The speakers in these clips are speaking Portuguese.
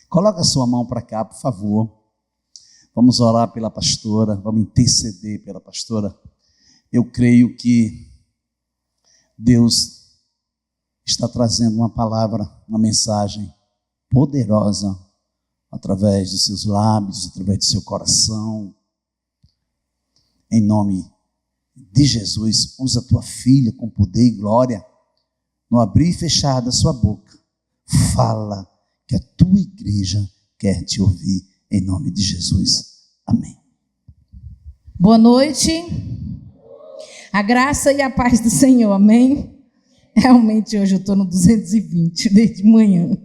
Coloca a sua mão para cá, por favor. Vamos orar pela pastora, vamos interceder pela pastora. Eu creio que Deus está trazendo uma palavra, uma mensagem poderosa através dos seus lábios, através do seu coração. Em nome de Jesus, usa a tua filha com poder e glória. No abrir e fechar da sua boca, fala que a tua igreja quer te ouvir, em nome de Jesus. Amém. Boa noite. A graça e a paz do Senhor, amém? Realmente hoje eu estou no 220 desde manhã.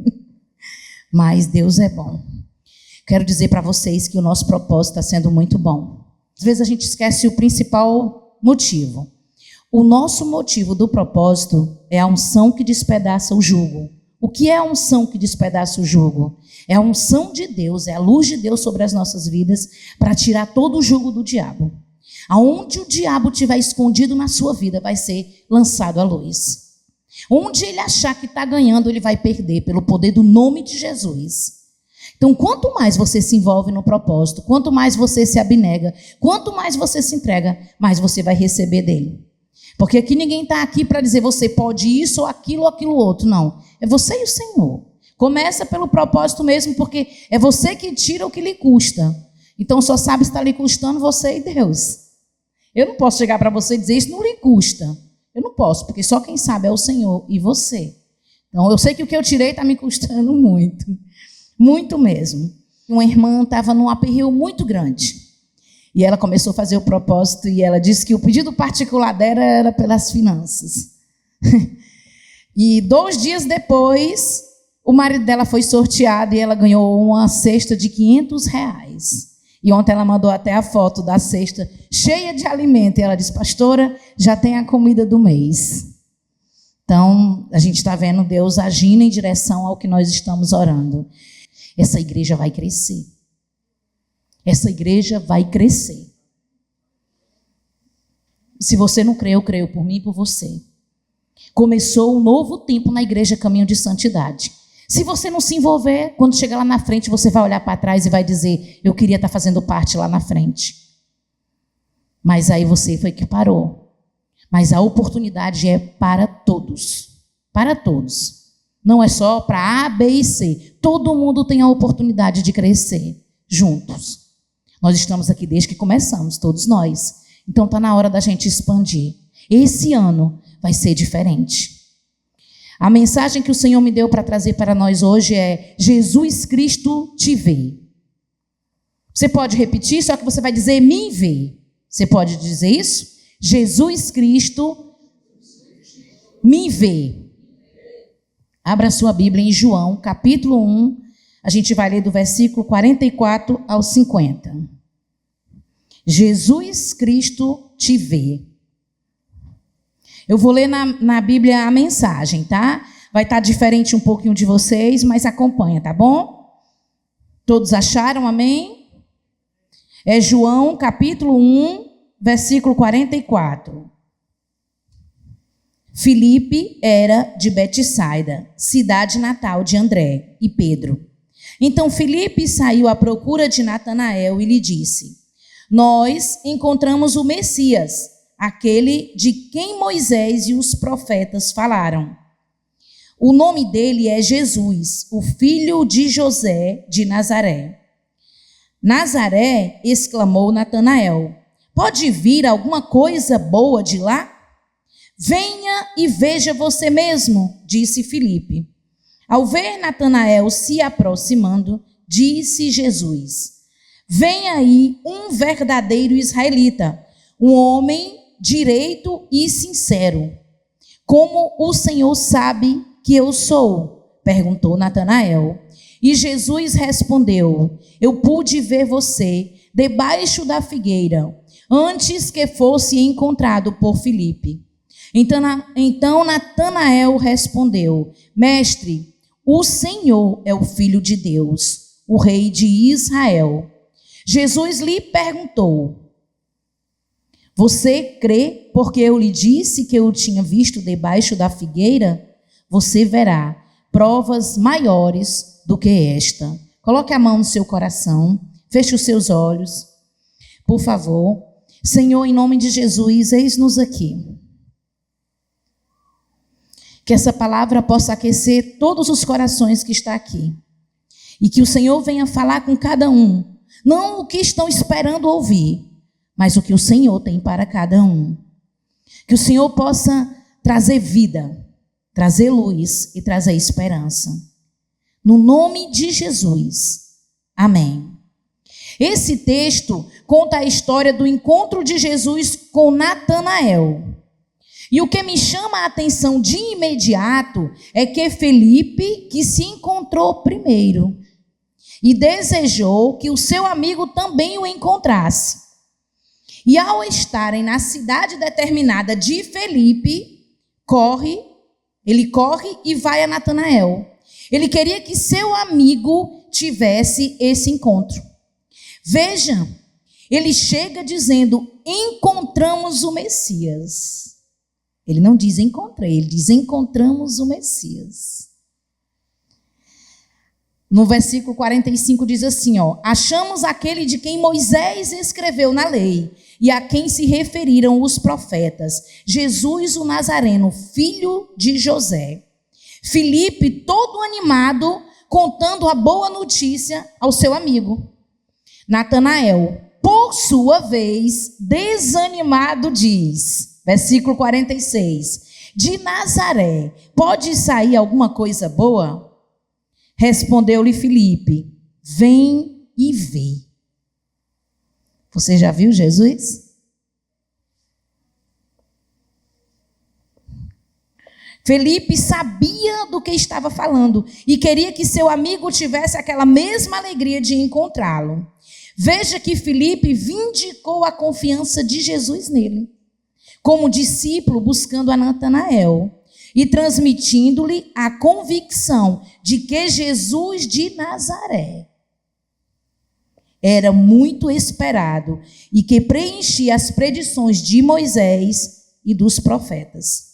Mas Deus é bom. Quero dizer para vocês que o nosso propósito está sendo muito bom. Às vezes a gente esquece o principal motivo. O nosso motivo do propósito é a unção que despedaça o jugo. O que é a unção que despedaça o jugo? É a unção de Deus, é a luz de Deus sobre as nossas vidas para tirar todo o jugo do diabo. Aonde o diabo estiver escondido na sua vida vai ser lançado à luz. Onde ele achar que está ganhando, ele vai perder pelo poder do nome de Jesus. Então, quanto mais você se envolve no propósito, quanto mais você se abnega, quanto mais você se entrega, mais você vai receber dele. Porque aqui ninguém está aqui para dizer você pode isso ou aquilo outro, não. É você e o Senhor. Começa pelo propósito mesmo, porque é você que tira o que lhe custa. Então, só sabe se está lhe custando você e Deus. Eu não posso chegar para você e dizer isso não lhe custa. Eu não posso, porque só quem sabe é o Senhor e você. Então, eu sei que o que eu tirei está me custando muito. Muito mesmo. Uma irmã estava num aperreio muito grande. E ela começou a fazer o propósito e ela disse que o pedido particular dela era pelas finanças. E 2 dias depois, o marido dela foi sorteado e ela ganhou uma cesta de R$500. E ontem ela mandou até a foto da cesta cheia de alimento. E ela disse, pastora, já tem a comida do mês. Então, a gente está vendo Deus agindo em direção ao que nós estamos orando. Essa igreja vai crescer. Essa igreja vai crescer. Se você não crê, eu creio por mim e por você. Começou um novo tempo na igreja Caminho de Santidade. Se você não se envolver, quando chegar lá na frente, você vai olhar para trás e vai dizer, eu queria estar fazendo parte lá na frente. Mas aí você foi que parou. Mas a oportunidade é para todos. Para todos. Não é só para A, B e C. Todo mundo tem a oportunidade de crescer juntos. Nós estamos aqui desde que começamos, todos nós. Então está na hora da gente expandir. Esse ano vai ser diferente. A mensagem que o Senhor me deu para trazer para nós hoje é Jesus Cristo te vê. Você pode repetir, só que você vai dizer me vê. Você pode dizer isso? Jesus Cristo me vê. Abra sua Bíblia em João, capítulo 1. A gente vai ler do versículo 44 ao 50. Jesus Cristo te vê. Eu vou ler na Bíblia a mensagem, tá? Vai estar diferente um pouquinho de vocês, mas acompanha, tá bom? Todos acharam, amém? É João, capítulo 1, versículo 44. Filipe era de Betsaida, cidade natal de André e Pedro. Então Filipe saiu à procura de Natanael e lhe disse, nós encontramos o Messias, aquele de quem Moisés e os profetas falaram. O nome dele é Jesus, o filho de José de Nazaré. Nazaré, exclamou Natanael, pode vir alguma coisa boa de lá? Venha e veja você mesmo, disse Filipe. Ao ver Natanael se aproximando, disse Jesus, vem aí um verdadeiro israelita, um homem direito e sincero. Como o Senhor sabe que eu sou? Perguntou Natanael. E Jesus respondeu, eu pude ver você debaixo da figueira, antes que fosse encontrado por Filipe. Então Natanael respondeu, mestre, o Senhor é o Filho de Deus, o Rei de Israel. Jesus lhe perguntou, você crê porque eu lhe disse que eu o tinha visto debaixo da figueira? Você verá provas maiores do que esta. Coloque a mão no seu coração, feche os seus olhos, por favor. Senhor, em nome de Jesus, eis-nos aqui. Que essa palavra possa aquecer todos os corações que estão aqui. E que o Senhor venha falar com cada um. Não o que estão esperando ouvir, mas o que o Senhor tem para cada um. Que o Senhor possa trazer vida, trazer luz e trazer esperança. No nome de Jesus. Amém. Esse texto conta a história do encontro de Jesus com Natanael. E o que me chama a atenção de imediato é que Felipe, que se encontrou primeiro, e desejou que o seu amigo também o encontrasse. E ao estarem na cidade determinada de Felipe, ele corre e vai a Natanael. Ele queria que seu amigo tivesse esse encontro. Veja, ele chega dizendo, encontramos o Messias. Ele não diz encontrei, ele diz encontramos o Messias. No versículo 45 diz assim, achamos aquele de quem Moisés escreveu na lei e a quem se referiram os profetas, Jesus o Nazareno, filho de José. Filipe, todo animado, contando a boa notícia ao seu amigo. Natanael, por sua vez, desanimado, diz, versículo 46, de Nazaré, pode sair alguma coisa boa? Respondeu-lhe Filipe, vem e vê. Você já viu Jesus? Felipe sabia do que estava falando e queria que seu amigo tivesse aquela mesma alegria de encontrá-lo. Veja que Felipe vindicou a confiança de Jesus nele, como discípulo buscando a Natanael e transmitindo-lhe a convicção de que Jesus de Nazaré era muito esperado e que preenchia as predições de Moisés e dos profetas.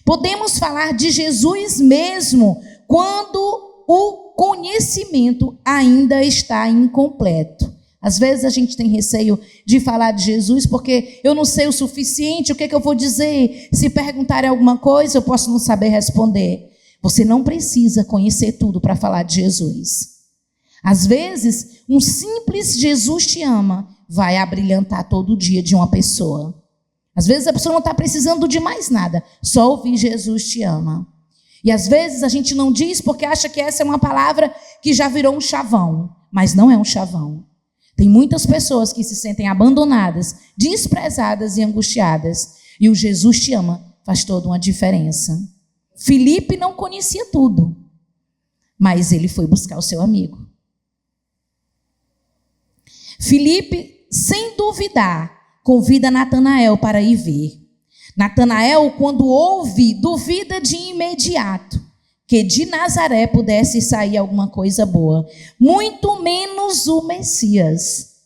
Podemos falar de Jesus mesmo quando o conhecimento ainda está incompleto. Às vezes a gente tem receio de falar de Jesus porque eu não sei o suficiente, o que eu vou dizer? Se perguntarem alguma coisa, eu posso não saber responder. Você não precisa conhecer tudo para falar de Jesus. Às vezes, um simples Jesus te ama vai abrilhantar todo o dia de uma pessoa. Às vezes a pessoa não está precisando de mais nada, só ouvir Jesus te ama. E às vezes a gente não diz porque acha que essa é uma palavra que já virou um chavão, mas não é um chavão. Tem muitas pessoas que se sentem abandonadas, desprezadas e angustiadas. E o Jesus te ama faz toda uma diferença. Filipe não conhecia tudo, mas ele foi buscar o seu amigo. Filipe, sem duvidar, convida Natanael para ir ver. Natanael, quando ouve, duvida de imediato que de Nazaré pudesse sair alguma coisa boa, muito menos o Messias.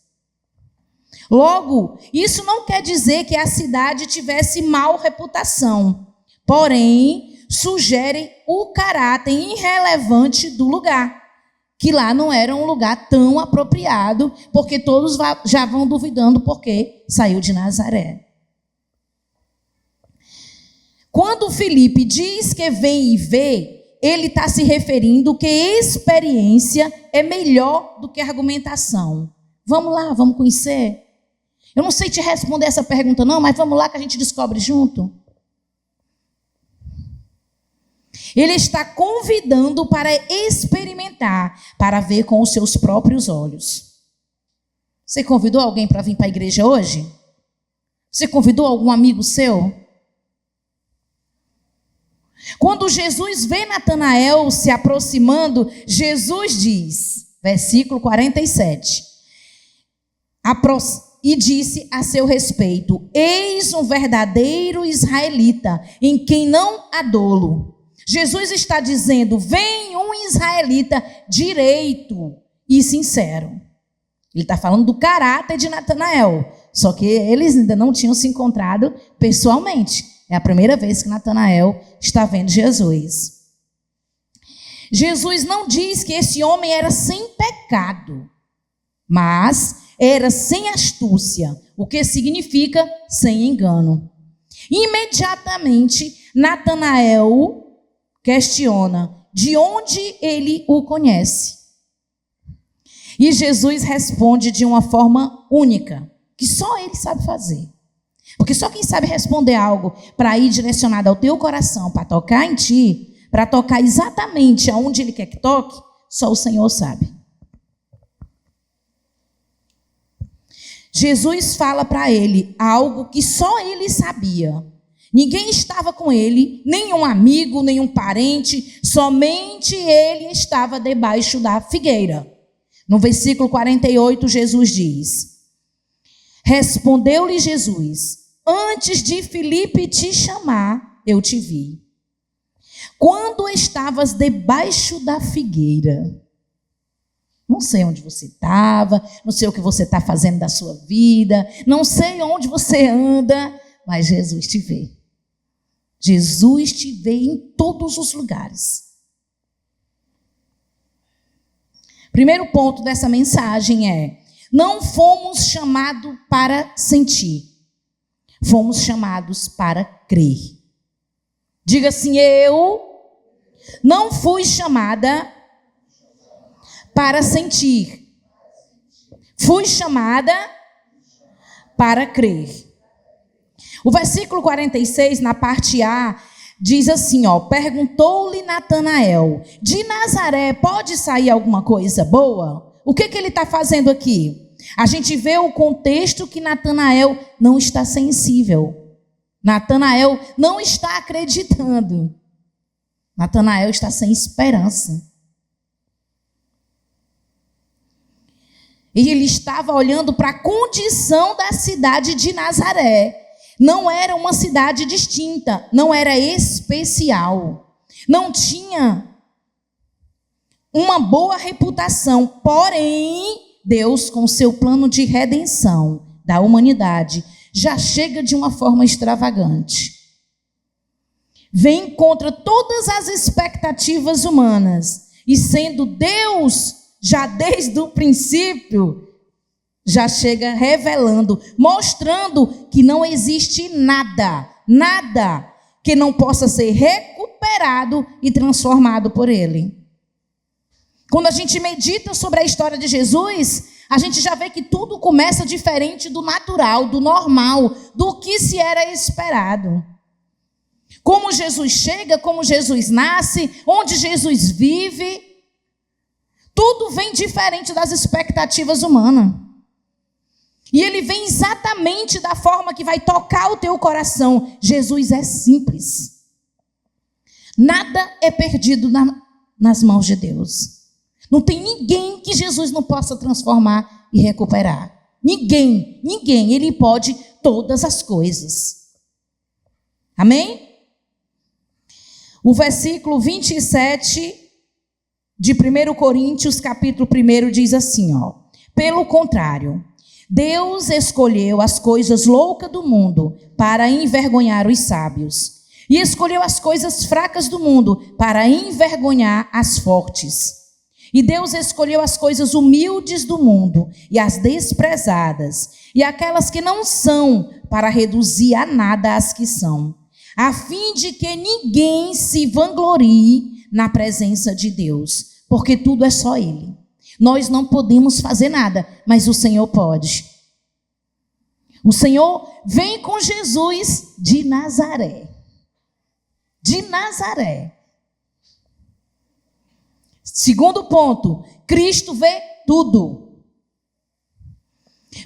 Logo, isso não quer dizer que a cidade tivesse mal reputação, porém, sugere o caráter irrelevante do lugar, que lá não era um lugar tão apropriado, porque todos já vão duvidando porque saiu de Nazaré. Quando Filipe diz que vem e vê, ele está se referindo que experiência é melhor do que argumentação. Vamos lá, vamos conhecer. Eu não sei te responder essa pergunta não, mas vamos lá que a gente descobre junto. Ele está convidando para experimentar, para ver com os seus próprios olhos. Você convidou alguém para vir para a igreja hoje? Você convidou algum amigo seu? Quando Jesus vê Natanael se aproximando, Jesus diz, versículo 47, e disse a seu respeito, eis um verdadeiro israelita, em quem não há dolo. Jesus está dizendo, vem um israelita direito e sincero. Ele está falando do caráter de Natanael, só que eles ainda não tinham se encontrado pessoalmente. É a primeira vez que Natanael está vendo Jesus. Jesus não diz que esse homem era sem pecado, mas era sem astúcia, o que significa sem engano. Imediatamente, Natanael questiona de onde ele o conhece. E Jesus responde de uma forma única, que só ele sabe fazer. Porque só quem sabe responder algo para ir direcionado ao teu coração, para tocar em ti, para tocar exatamente aonde ele quer que toque, só o Senhor sabe. Jesus fala para ele algo que só ele sabia. Ninguém estava com ele, nenhum amigo, nenhum parente, somente ele estava debaixo da figueira. No versículo 48, Jesus diz: respondeu-lhe Jesus: antes de Filipe te chamar, eu te vi, quando estavas debaixo da figueira. Não sei onde você estava, não sei o que você está fazendo da sua vida, não sei onde você anda, mas Jesus te vê. Jesus te vê em todos os lugares. Primeiro ponto dessa mensagem é: não fomos chamados para sentir, fomos chamados para crer. Diga assim: eu não fui chamada para sentir, fui chamada para crer. O versículo 46, na parte A, diz assim, perguntou-lhe Natanael: de Nazaré pode sair alguma coisa boa? O que ele está fazendo aqui? A gente vê o contexto que Natanael não está sensível. Natanael não está acreditando. Natanael está sem esperança. E ele estava olhando para a condição da cidade de Nazaré. Não era uma cidade distinta, não era especial, não tinha uma boa reputação. Porém, Deus, com seu plano de redenção da humanidade, já chega de uma forma extravagante. Vem contra todas as expectativas humanas. E sendo Deus, já desde o princípio, já chega revelando, mostrando que não existe nada que não possa ser recuperado e transformado por Ele. Quando a gente medita sobre a história de Jesus, a gente já vê que tudo começa diferente do natural, do normal, do que se era esperado. Como Jesus chega, como Jesus nasce, onde Jesus vive, tudo vem diferente das expectativas humanas. E ele vem exatamente da forma que vai tocar o teu coração. Jesus é simples. Nada é perdido nas mãos de Deus. Não tem ninguém que Jesus não possa transformar e recuperar. Ninguém. Ele pode todas as coisas. Amém? O versículo 27 de 1 Coríntios, capítulo 1, diz assim, pelo contrário, Deus escolheu as coisas loucas do mundo para envergonhar os sábios, e escolheu as coisas fracas do mundo para envergonhar as fortes. E Deus escolheu as coisas humildes do mundo e as desprezadas, e aquelas que não são, para reduzir a nada as que são, a fim de que ninguém se vanglorie na presença de Deus, porque tudo é só Ele. Nós não podemos fazer nada, mas o Senhor pode. O Senhor vem com Jesus de Nazaré. De Nazaré. Segundo ponto, Cristo vê tudo.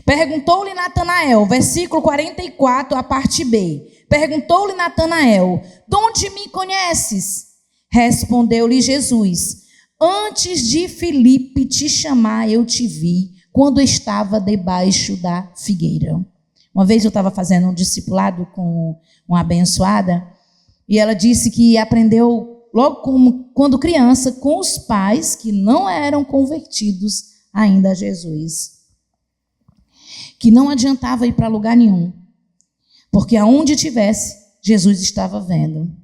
Perguntou-lhe Natanael, versículo 44, a parte B. Perguntou-lhe Natanael: de onde me conheces? Respondeu-lhe Jesus: antes de Filipe te chamar, eu te vi, quando estava debaixo da figueira. Uma vez eu estava fazendo um discipulado com uma abençoada, e ela disse que aprendeu logo quando criança com os pais que não eram convertidos ainda a Jesus, que não adiantava ir para lugar nenhum, porque aonde tivesse, Jesus estava vendo.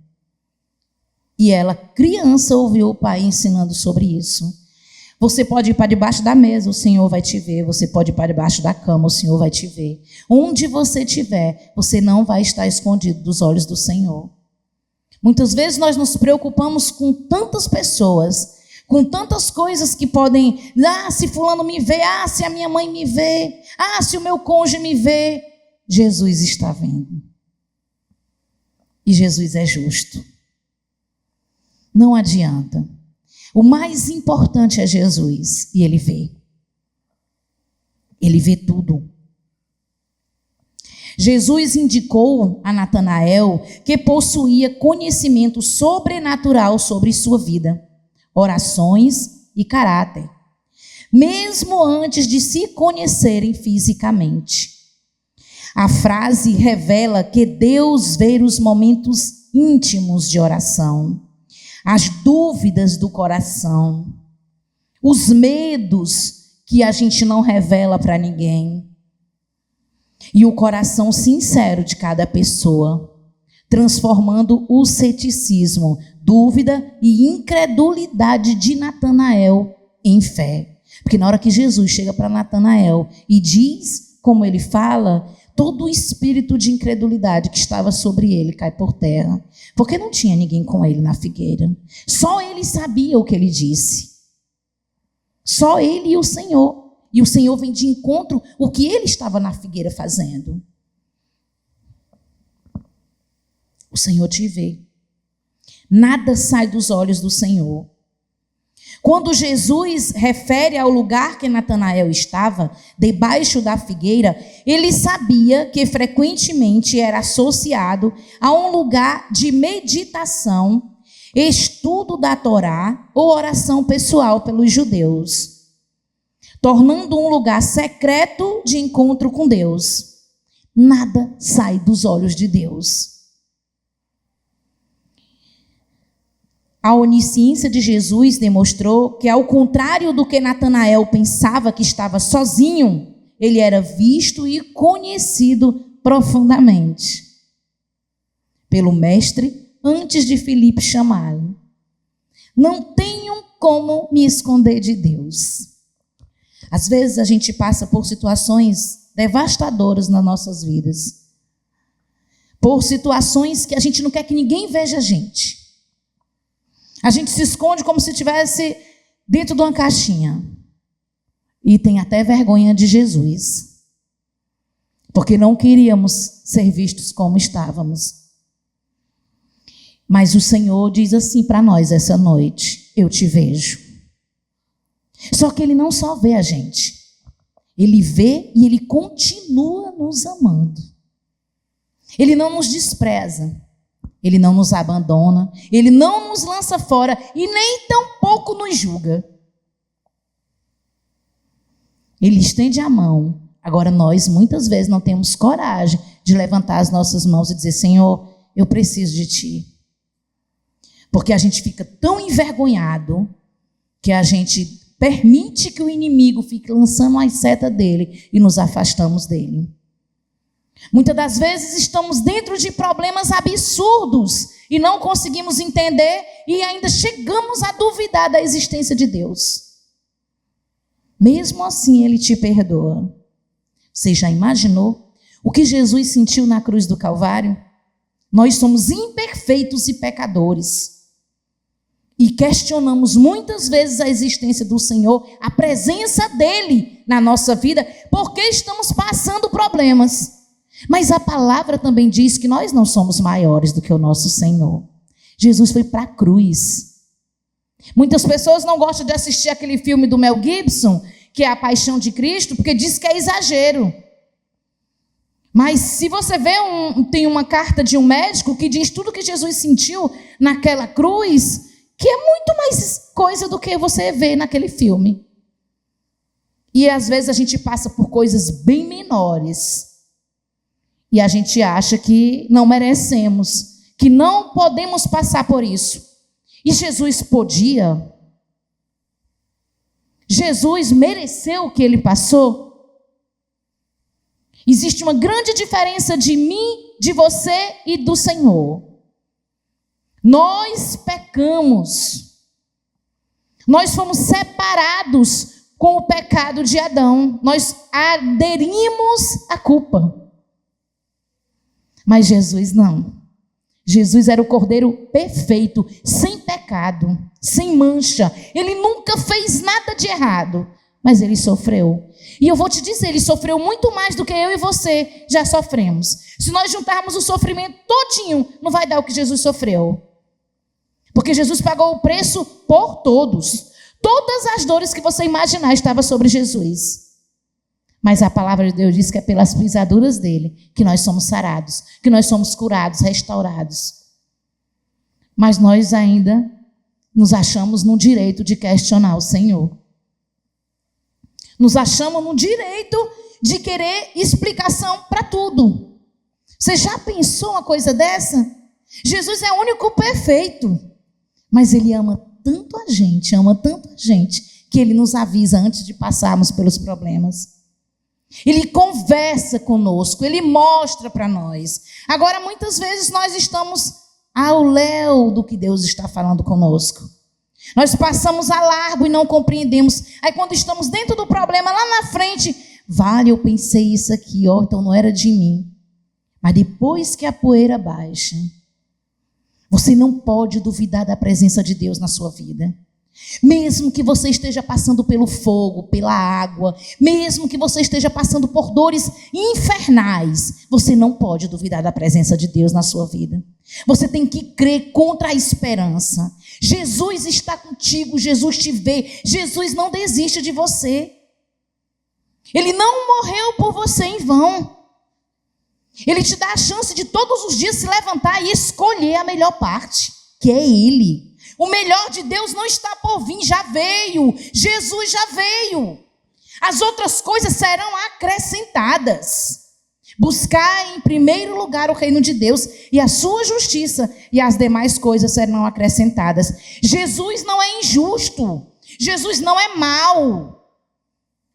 E ela, criança, ouviu o pai ensinando sobre isso. Você pode ir para debaixo da mesa, o Senhor vai te ver. Você pode ir para debaixo da cama, o Senhor vai te ver. Onde você estiver, você não vai estar escondido dos olhos do Senhor. Muitas vezes nós nos preocupamos com tantas pessoas, com tantas coisas que podem, se fulano me vê, se a minha mãe me vê, se o meu cônjuge me vê. Jesus está vendo. E Jesus é justo. Não adianta. O mais importante é Jesus, e Ele vê. Ele vê tudo. Jesus indicou a Natanael que possuía conhecimento sobrenatural sobre sua vida, orações e caráter, mesmo antes de se conhecerem fisicamente. A frase revela que Deus vê os momentos íntimos de oração, as dúvidas do coração, os medos que a gente não revela para ninguém, e o coração sincero de cada pessoa, transformando o ceticismo, dúvida e incredulidade de Natanael em fé. Porque na hora que Jesus chega para Natanael e diz como ele fala, todo o espírito de incredulidade que estava sobre ele cai por terra, porque não tinha ninguém com ele na figueira. Só ele sabia o que ele disse. Só ele e o Senhor. E o Senhor vem de encontro o que ele estava na figueira fazendo. O Senhor te vê. Nada sai dos olhos do Senhor. Quando Jesus refere ao lugar que Natanael estava, debaixo da figueira, ele sabia que frequentemente era associado a um lugar de meditação, estudo da Torá ou oração pessoal pelos judeus, tornando um lugar secreto de encontro com Deus. Nada sai dos olhos de Deus. A onisciência de Jesus demonstrou que, ao contrário do que Natanael pensava que estava sozinho, ele era visto e conhecido profundamente pelo Mestre antes de Filipe chamá-lo. Não tenho como me esconder de Deus. Às vezes a gente passa por situações devastadoras nas nossas vidas, por situações que a gente não quer que ninguém veja a gente. A gente se esconde como se estivesse dentro de uma caixinha. E tem até vergonha de Jesus, porque não queríamos ser vistos como estávamos. Mas o Senhor diz assim para nós essa noite: eu te vejo. Só que Ele não só vê a gente, Ele vê e Ele continua nos amando. Ele não nos despreza. Ele não nos abandona, Ele não nos lança fora e nem tampouco nos julga. Ele estende a mão. Agora nós muitas vezes não temos coragem de levantar as nossas mãos e dizer: Senhor, eu preciso de Ti. Porque a gente fica tão envergonhado que a gente permite que o inimigo fique lançando as setas dele e nos afastamos dele. Muitas das vezes estamos dentro de problemas absurdos e não conseguimos entender e ainda chegamos a duvidar da existência de Deus. Mesmo assim, Ele te perdoa. Você já imaginou o que Jesus sentiu na cruz do Calvário? Nós somos imperfeitos e pecadores. E questionamos muitas vezes a existência do Senhor, a presença dEle na nossa vida, porque estamos passando problemas. Mas a palavra também diz que nós não somos maiores do que o nosso Senhor. Jesus foi para a cruz. Muitas pessoas não gostam de assistir aquele filme do Mel Gibson, que é A Paixão de Cristo, porque diz que é exagero. Mas se você vê, tem uma carta de um médico que diz tudo que Jesus sentiu naquela cruz, que é muito mais coisa do que você vê naquele filme. E às vezes a gente passa por coisas bem menores. E a gente acha que não merecemos, que não podemos passar por isso. E Jesus podia. Jesus mereceu o que Ele passou. Existe uma grande diferença de mim, de você e do Senhor. Nós pecamos. Nós fomos separados com o pecado de Adão. Nós aderimos à culpa. Mas Jesus não. Jesus era o Cordeiro perfeito, sem pecado, sem mancha. Ele nunca fez nada de errado, mas ele sofreu. E eu vou te dizer, ele sofreu muito mais do que eu e você já sofremos. Se nós juntarmos o sofrimento todinho, não vai dar o que Jesus sofreu. Porque Jesus pagou o preço por todos. Todas as dores que você imaginar estavam sobre Jesus. Mas a palavra de Deus diz que é pelas pisaduras dele que nós somos sarados, que nós somos curados, restaurados. Mas nós ainda nos achamos no direito de questionar o Senhor. Nos achamos no direito de querer explicação para tudo. Você já pensou uma coisa dessa? Jesus é o único perfeito, mas ele ama tanto a gente, que ele nos avisa antes de passarmos pelos problemas. Ele conversa conosco, ele mostra para nós. Agora, muitas vezes nós estamos ao léu do que Deus está falando conosco. Nós passamos a largo e não compreendemos. Aí quando estamos dentro do problema, lá na frente, vale, eu pensei isso aqui, então não era de mim. Mas depois que a poeira baixa, você não pode duvidar da presença de Deus na sua vida. Mesmo que você esteja passando pelo fogo, pela água, mesmo que você esteja passando por dores infernais, você não pode duvidar da presença de Deus na sua vida. Você tem que crer contra a esperança. Jesus está contigo, Jesus te vê, Jesus não desiste de você. Ele não morreu por você em vão. Ele te dá a chance de todos os dias se levantar e escolher a melhor parte, que é Ele. O melhor de Deus não está por vir, já veio. Jesus já veio. As outras coisas serão acrescentadas. Buscar em primeiro lugar o reino de Deus e a sua justiça, e as demais coisas serão acrescentadas. Jesus não é injusto. Jesus não é mau.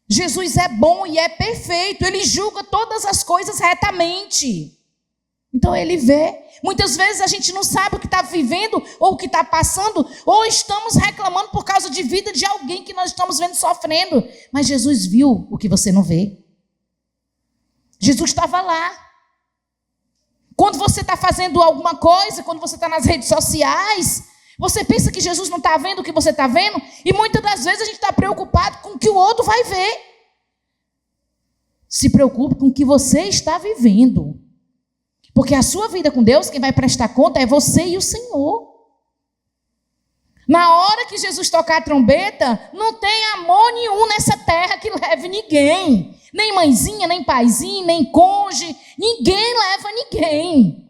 Jesus é bom e é perfeito. Ele julga todas as coisas retamente. Então ele vê. Muitas vezes a gente não sabe o que está vivendo ou o que está passando, ou estamos reclamando por causa de vida de alguém que nós estamos vendo sofrendo. Mas Jesus viu o que você não vê. Jesus estava lá. Quando você está fazendo alguma coisa, quando você está nas redes sociais, você pensa que Jesus não está vendo o que você está vendo? E muitas das vezes a gente está preocupado com o que o outro vai ver. Se preocupe com o que você está vivendo. Porque a sua vida com Deus, quem vai prestar conta é você e o Senhor. Na hora que Jesus tocar a trombeta, não tem amor nenhum nessa terra que leve ninguém. Nem mãezinha, nem paizinho, nem cônjuge. Ninguém leva ninguém.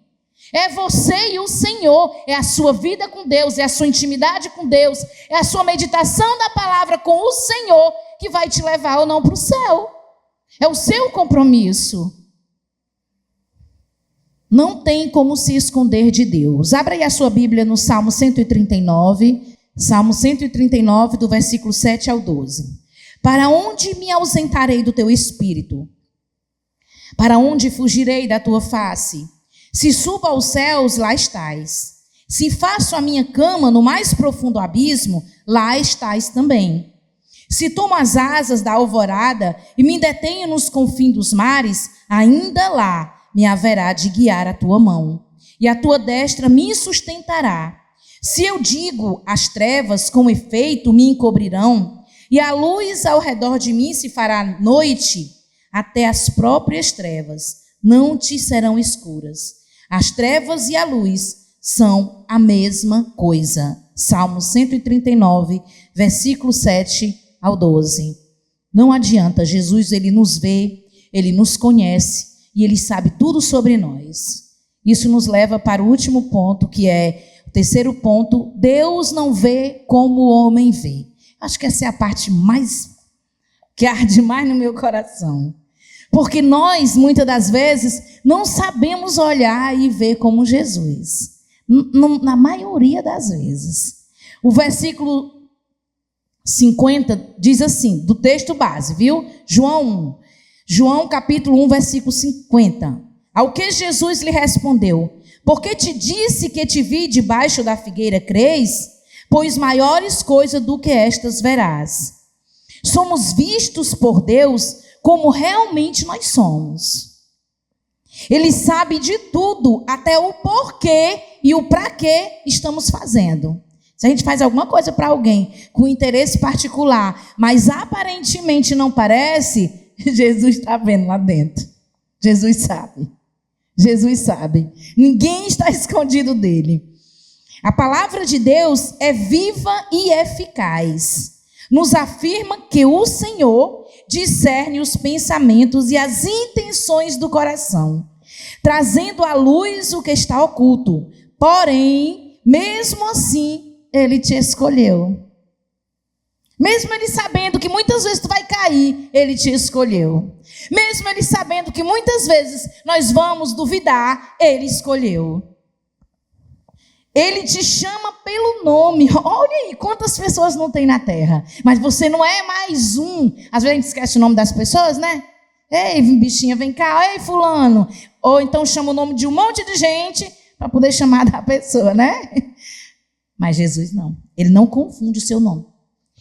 É você e o Senhor. É a sua vida com Deus, é a sua intimidade com Deus, é a sua meditação da palavra com o Senhor que vai te levar ou não para o céu. É o seu compromisso. Não tem como se esconder de Deus. Abra aí a sua Bíblia no Salmo 139. Salmo 139, do versículo 7 ao 12. Para onde me ausentarei do teu espírito? Para onde fugirei da tua face? Se subo aos céus, lá estás. Se faço a minha cama no mais profundo abismo, lá estás também. Se tomo as asas da alvorada e me detenho nos confins dos mares, ainda lá me haverá de guiar a tua mão, e a tua destra me sustentará. Se eu digo, as trevas com efeito me encobrirão, e a luz ao redor de mim se fará noite, até as próprias trevas não te serão escuras. As trevas e a luz são a mesma coisa. Salmo 139, versículo 7 ao 12. Não adianta, Jesus, ele nos vê, ele nos conhece, e ele sabe tudo sobre nós. Isso nos leva para o último ponto, que é o terceiro ponto. Deus não vê como o homem vê. Acho que essa é a parte mais que arde mais no meu coração. Porque nós, muitas das vezes, não sabemos olhar e ver como Jesus. Na maioria das vezes. O versículo 50 diz assim, do texto base, viu? João 1. João capítulo 1, versículo 50. Ao que Jesus lhe respondeu: Porque te disse que te vi debaixo da figueira, crês? Pois maiores coisas do que estas verás. Somos vistos por Deus como realmente nós somos. Ele sabe de tudo, até o porquê e o para quê estamos fazendo. Se a gente faz alguma coisa para alguém com interesse particular, mas aparentemente não parece, Jesus está vendo lá dentro. Jesus sabe. Jesus sabe. Ninguém está escondido dele. A palavra de Deus é viva e eficaz. Nos afirma que o Senhor discerne os pensamentos e as intenções do coração, trazendo à luz o que está oculto. Porém, mesmo assim, Ele te escolheu. Mesmo Ele sabendo que muitas vezes tu vai cair, Ele te escolheu. Mesmo Ele sabendo que muitas vezes nós vamos duvidar, Ele escolheu. Ele te chama pelo nome. Olha aí, quantas pessoas não tem na terra. Mas você não é mais um. Às vezes a gente esquece o nome das pessoas, né? Ei, bichinha, vem cá. Ei, fulano. Ou então chama o nome de um monte de gente para poder chamar da pessoa, né? Mas Jesus não. Ele não confunde o seu nome.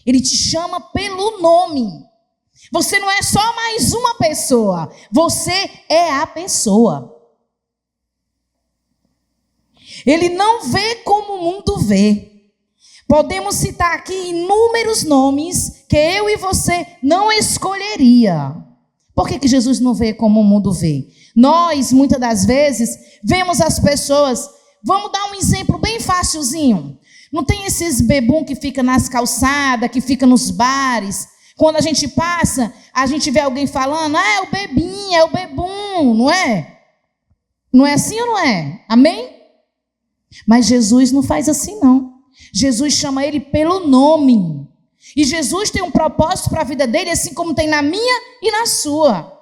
Ele te chama pelo nome. Você não é só mais uma pessoa. Você é a pessoa. Ele não vê como o mundo vê. Podemos citar aqui inúmeros nomes que eu e você não escolheria. Por que Jesus não vê como o mundo vê? Nós, muitas das vezes, vemos as pessoas. Vamos dar um exemplo bem facilzinho. Não tem esses bebum que fica nas calçadas, que fica nos bares. Quando a gente passa, a gente vê alguém falando, é o bebinho, é o bebum, não é? Não é assim ou não é? Amém? Mas Jesus não faz assim, não. Jesus chama ele pelo nome. E Jesus tem um propósito para a vida dele, assim como tem na minha e na sua.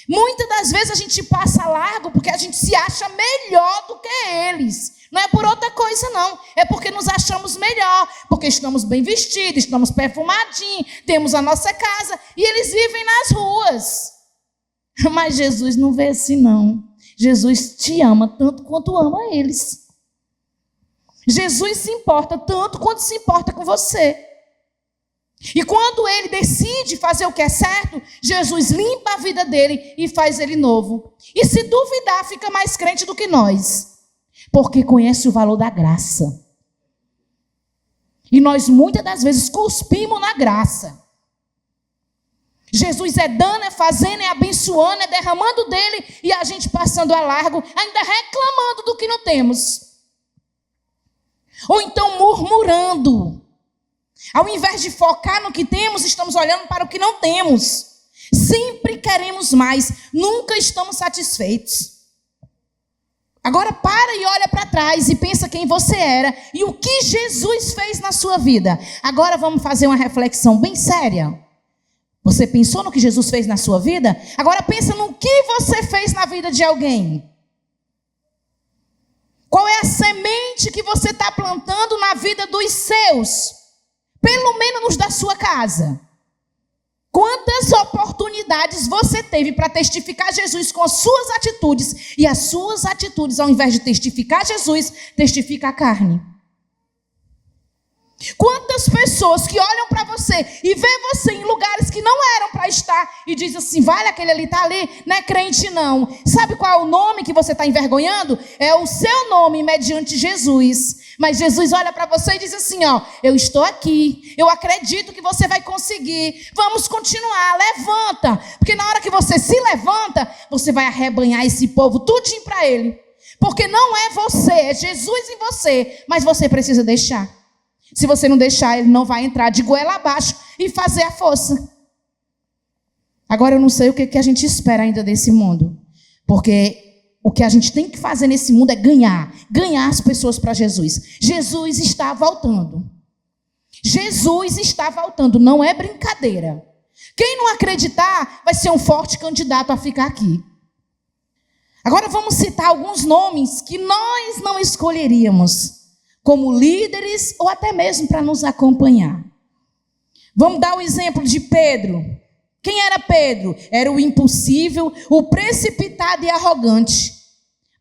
Muitas das vezes a gente passa largo porque a gente se acha melhor do que eles. Não é por outra coisa, não. É porque nos achamos melhor, porque estamos bem vestidos, estamos perfumadinhos, temos a nossa casa e eles vivem nas ruas. Mas Jesus não vê assim, não. Jesus te ama tanto quanto ama eles. Jesus se importa tanto quanto se importa com você. E quando ele decide fazer o que é certo, Jesus limpa a vida dele e faz ele novo. E se duvidar, fica mais crente do que nós. Porque conhece o valor da graça. E nós muitas das vezes cuspimos na graça. Jesus é dando, é fazendo, é abençoando, é derramando dele e a gente passando a largo, ainda reclamando do que não temos. Ou então murmurando. Ao invés de focar no que temos, estamos olhando para o que não temos. Sempre queremos mais, nunca estamos satisfeitos. Agora para e olha para trás e pensa quem você era e o que Jesus fez na sua vida. Agora vamos fazer uma reflexão bem séria. Você pensou no que Jesus fez na sua vida? Agora pensa no que você fez na vida de alguém. Qual é a semente que você está plantando na vida dos seus? Pelo menos da sua casa. Quantas oportunidades você teve para testificar Jesus com as suas atitudes? E as suas atitudes, ao invés de testificar Jesus, testifica a carne. Quantas pessoas que olham para você e vê você em lugares que não eram para estar e diz assim, vale, aquele ali está ali, não é crente não. Sabe qual é o nome que você está envergonhando? É o seu nome mediante Jesus. Mas Jesus olha para você e diz assim, ó, eu estou aqui, eu acredito que você vai conseguir, vamos continuar, levanta. Porque na hora que você se levanta, você vai arrebanhar esse povo tudinho para ele. Porque não é você, é Jesus em você, mas você precisa deixar. Se você não deixar, ele não vai entrar de goela abaixo e fazer a força. Agora eu não sei o que a gente espera ainda desse mundo. Porque o que a gente tem que fazer nesse mundo é ganhar as pessoas para Jesus. Jesus está voltando. Jesus está voltando, não é brincadeira. Quem não acreditar vai ser um forte candidato a ficar aqui. Agora vamos citar alguns nomes que nós não escolheríamos como líderes ou até mesmo para nos acompanhar. Vamos dar o exemplo de Pedro. Quem era Pedro? Era o impossível, o precipitado e arrogante,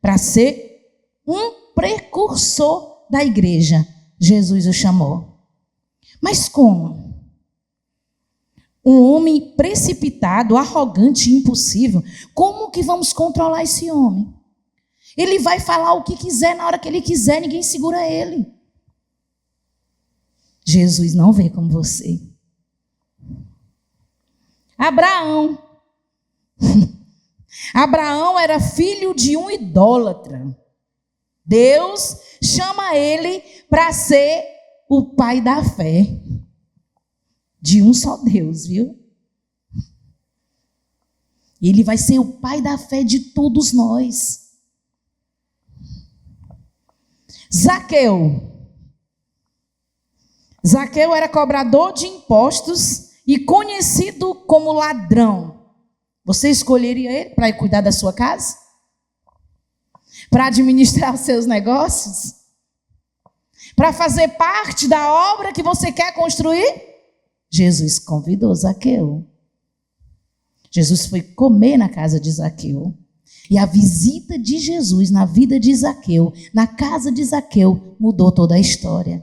para ser um precursor da igreja, Jesus o chamou. Mas como? Um homem precipitado, arrogante e impossível. Como que vamos controlar esse homem? Ele vai falar o que quiser na hora que ele quiser, ninguém segura ele. Jesus não vê como você. Abraão. Abraão era filho de um idólatra. Deus chama ele para ser o pai da fé. De um só Deus, viu? Ele vai ser o pai da fé de todos nós. Zaqueu. Zaqueu era cobrador de impostos e conhecido como ladrão. Você escolheria ele para cuidar da sua casa? Para administrar os seus negócios? Para fazer parte da obra que você quer construir? Jesus convidou Zaqueu. Jesus foi comer na casa de Zaqueu. E a visita de Jesus na vida de Zaqueu, na casa de Zaqueu, mudou toda a história.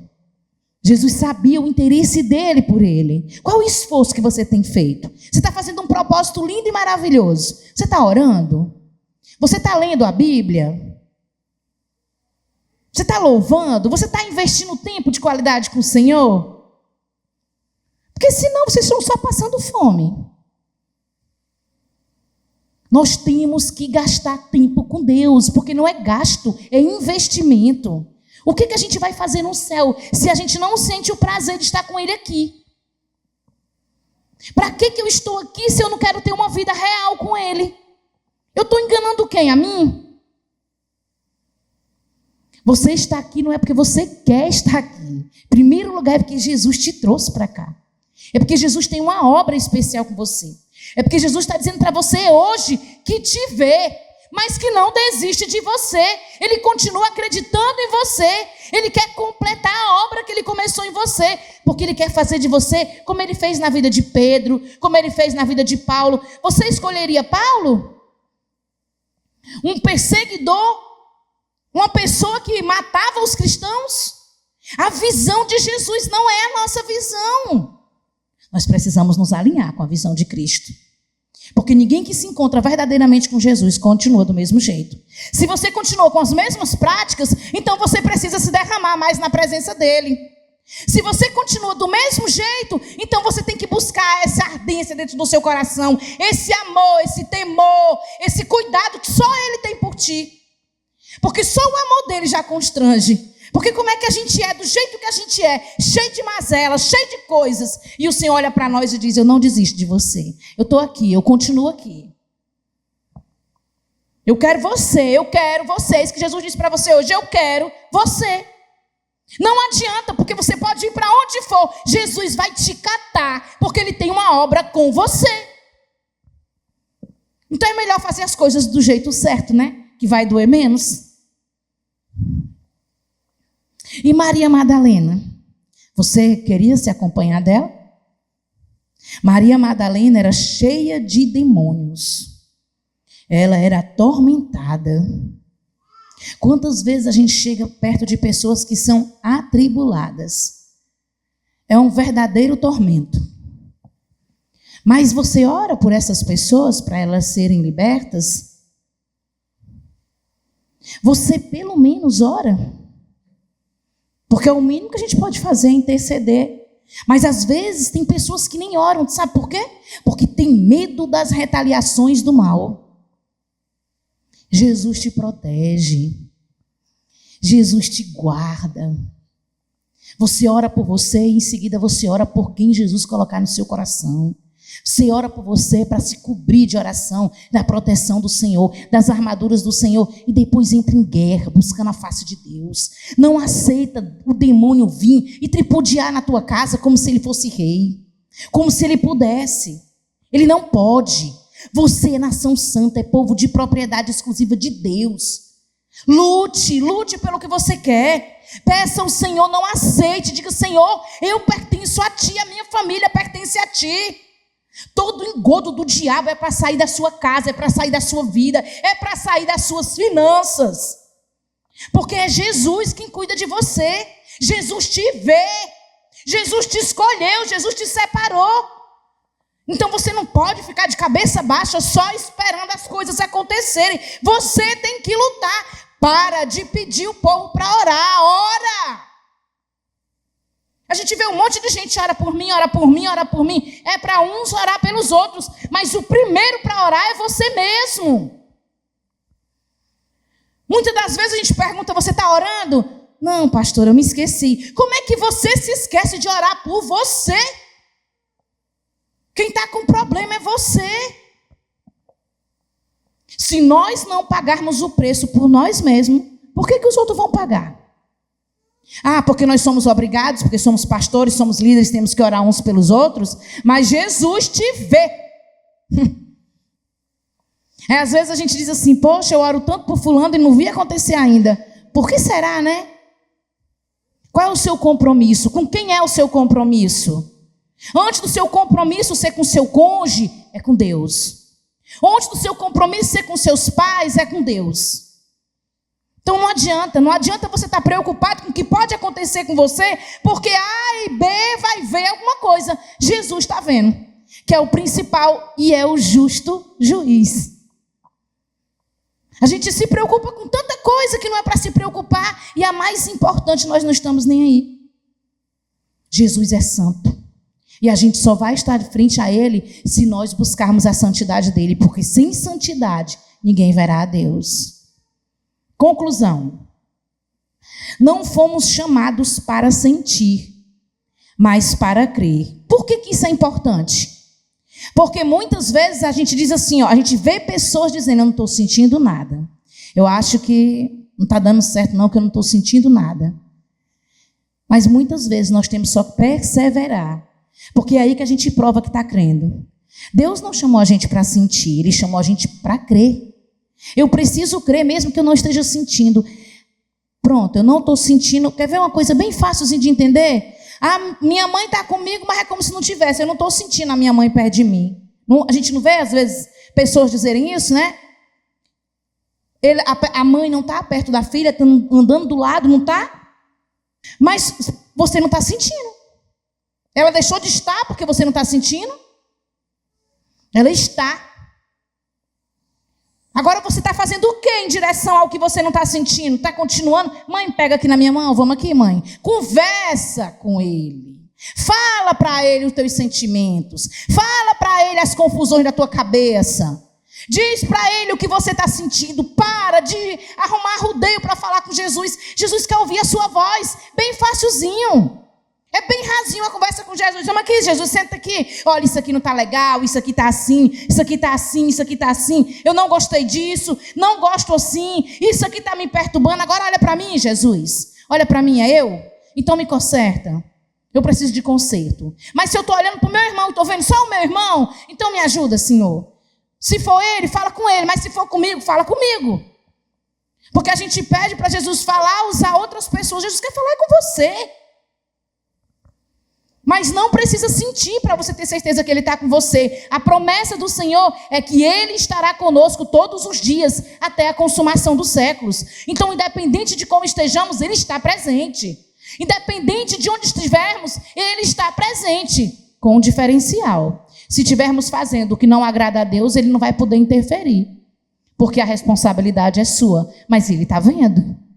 Jesus sabia o interesse dele por ele. Qual o esforço que você tem feito? Você está fazendo um propósito lindo e maravilhoso. Você está orando? Você está lendo a Bíblia? Você está louvando? Você está investindo tempo de qualidade com o Senhor? Porque senão vocês estão só passando fome. Nós temos que gastar tempo com Deus, porque não é gasto, é investimento. O que a gente vai fazer no céu se a gente não sente o prazer de estar com Ele aqui? Para que eu estou aqui se eu não quero ter uma vida real com Ele? Eu estou enganando quem? A mim? Você está aqui não é porque você quer estar aqui. Em primeiro lugar é porque Jesus te trouxe para cá. É porque Jesus tem uma obra especial com você. É porque Jesus está dizendo para você hoje que te vê, mas que não desiste de você. Ele continua acreditando em você. Ele quer completar a obra que Ele começou em você. Porque Ele quer fazer de você como Ele fez na vida de Pedro, como Ele fez na vida de Paulo. Você escolheria Paulo? Um perseguidor? Uma pessoa que matava os cristãos? A visão de Jesus não é a nossa visão. Nós precisamos nos alinhar com a visão de Cristo. Porque ninguém que se encontra verdadeiramente com Jesus continua do mesmo jeito. Se você continua com as mesmas práticas, então você precisa se derramar mais na presença dEle. Se você continua do mesmo jeito, então você tem que buscar essa ardência dentro do seu coração, esse amor, esse temor, esse cuidado que só Ele tem por ti. Porque só o amor dEle já constrange. Porque como é que a gente é, do jeito que a gente é, cheio de mazelas, cheio de coisas, e o Senhor olha para nós e diz, eu não desisto de você, eu estou aqui, eu continuo aqui. Eu quero vocês, que Jesus disse para você hoje, eu quero você. Não adianta, porque você pode ir para onde for, Jesus vai te catar, porque Ele tem uma obra com você. Então é melhor fazer as coisas do jeito certo, né? Que vai doer menos. E Maria Madalena, você queria se acompanhar dela? Maria Madalena era cheia de demônios. Ela era atormentada. Quantas vezes a gente chega perto de pessoas que são atribuladas? É um verdadeiro tormento. Mas você ora por essas pessoas para elas serem libertas? Você pelo menos ora? Porque é o mínimo que a gente pode fazer é interceder. Mas às vezes tem pessoas que nem oram, sabe por quê? Porque tem medo das retaliações do mal. Jesus te protege. Jesus te guarda. Você ora por você e em seguida você ora por quem Jesus colocar no seu coração. Você ora por você para se cobrir de oração, da proteção do Senhor, das armaduras do Senhor, e depois entra em guerra, buscando a face de Deus. Não aceita o demônio vir e tripudiar na tua casa como se ele fosse rei, como se ele pudesse. Ele não pode. Você é nação santa, é povo de propriedade exclusiva de Deus. Lute pelo que você quer. Peça ao Senhor, não aceite, diga, Senhor, eu pertenço a Ti, a minha família pertence a Ti. Todo engodo do diabo é para sair da sua casa, é para sair da sua vida, é para sair das suas finanças. Porque é Jesus quem cuida de você. Jesus te vê. Jesus te escolheu, Jesus te separou. Então você não pode ficar de cabeça baixa só esperando as coisas acontecerem. Você tem que lutar. Para de pedir o povo para orar. Ora! A gente vê um monte de gente ora por mim, ora por mim, ora por mim. É para uns orar pelos outros. Mas o primeiro para orar é você mesmo. Muitas das vezes a gente pergunta, você está orando? Não, pastor, eu me esqueci. Como é que você se esquece de orar por você? Quem está com problema é você. Se nós não pagarmos o preço por nós mesmos, por que os outros vão pagar? Ah, porque nós somos obrigados, porque somos pastores, somos líderes, temos que orar uns pelos outros. Mas Jesus te vê. Às vezes a gente diz assim, poxa, eu oro tanto por fulano e não vi acontecer ainda. Por que será, né? Qual é o seu compromisso? Com quem é o seu compromisso? Antes do seu compromisso ser com seu cônjuge, é com Deus. Antes do seu compromisso ser com seus pais, é com Deus. Então não adianta você estar preocupado com o que pode acontecer com você, porque A e B vai ver alguma coisa. Jesus está vendo, que é o principal e é o justo juiz. A gente se preocupa com tanta coisa que não é para se preocupar, e a mais importante, nós não estamos nem aí. Jesus é santo. E a gente só vai estar de frente a Ele se nós buscarmos a santidade dEle, porque sem santidade ninguém verá a Deus. Conclusão. Não fomos chamados para sentir, mas para crer. Por que isso é importante? Porque muitas vezes a gente diz assim, a gente vê pessoas dizendo, eu não estou sentindo nada. Eu acho que não está dando certo não, que eu não estou sentindo nada. Mas muitas vezes nós temos só que perseverar. Porque é aí que a gente prova que está crendo. Deus não chamou a gente para sentir, Ele chamou a gente para crer. Eu preciso crer mesmo que eu não esteja sentindo. Pronto, eu não estou sentindo. Quer ver uma coisa bem fácil de entender? Minha mãe está comigo, mas é como se não tivesse. Eu não estou sentindo a minha mãe perto de mim. A gente não vê, às vezes, pessoas dizerem isso, né? A mãe não está perto da filha, está andando do lado, não está? Mas você não está sentindo. Ela deixou de estar porque você não está sentindo? Ela está. Agora você está fazendo o quê em direção ao que você não está sentindo? Está continuando? Mãe, pega aqui na minha mão, vamos aqui, mãe. Conversa com ele. Fala para ele os teus sentimentos. Fala para ele as confusões da tua cabeça. Diz para ele o que você está sentindo. Para de arrumar rodeio para falar com Jesus. Jesus quer ouvir a sua voz. Bem facilzinho. É bem rasinho a conversa com Jesus. Vamos aqui, Jesus, senta aqui. Olha, isso aqui não está legal, isso aqui está assim, isso aqui está assim, isso aqui está assim. Eu não gostei disso, não gosto assim. Isso aqui está me perturbando. Agora olha para mim, Jesus. Olha para mim, é eu? Então me conserta. Eu preciso de conserto. Mas se eu estou olhando para o meu irmão, estou vendo só o meu irmão, então me ajuda, Senhor. Se for ele, fala com ele. Mas se for comigo, fala comigo. Porque a gente pede para Jesus falar, usar outras pessoas. Jesus quer falar com você. Mas não precisa sentir para você ter certeza que Ele está com você. A promessa do Senhor é que Ele estará conosco todos os dias, até a consumação dos séculos. Então, independente de como estejamos, Ele está presente. Independente de onde estivermos, Ele está presente. Com um diferencial. Se estivermos fazendo o que não agrada a Deus, Ele não vai poder interferir. Porque a responsabilidade é sua. Mas Ele está vendo.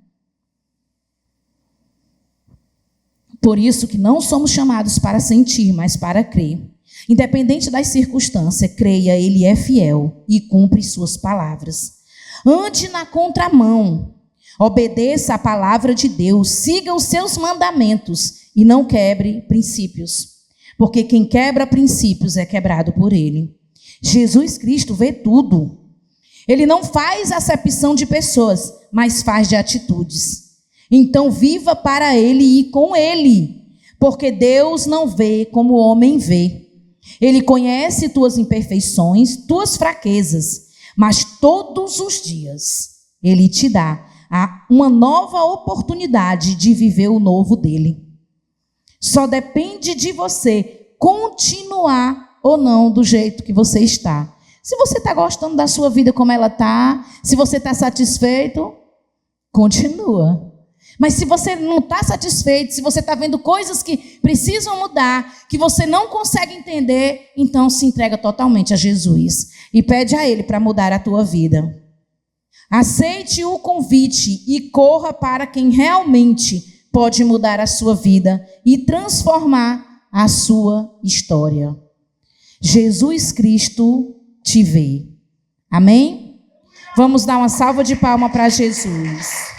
Por isso que não somos chamados para sentir, mas para crer. Independente das circunstâncias, creia, Ele é fiel e cumpre suas palavras. Ande na contramão, obedeça a palavra de Deus, siga os seus mandamentos e não quebre princípios. Porque quem quebra princípios é quebrado por Ele. Jesus Cristo vê tudo. Ele não faz acepção de pessoas, mas faz de atitudes. Então viva para Ele e com Ele, porque Deus não vê como o homem vê. Ele conhece tuas imperfeições, tuas fraquezas, mas todos os dias Ele te dá uma nova oportunidade de viver o novo dele. Só depende de você continuar ou não do jeito que você está. Se você está gostando da sua vida como ela está, se você está satisfeito, Continua. Mas se você não está satisfeito, se você está vendo coisas que precisam mudar, que você não consegue entender, então se entrega totalmente a Jesus e pede a Ele para mudar a tua vida. Aceite o convite e corra para quem realmente pode mudar a sua vida e transformar a sua história. Jesus Cristo te vê. Amém? Vamos dar uma salva de palmas para Jesus.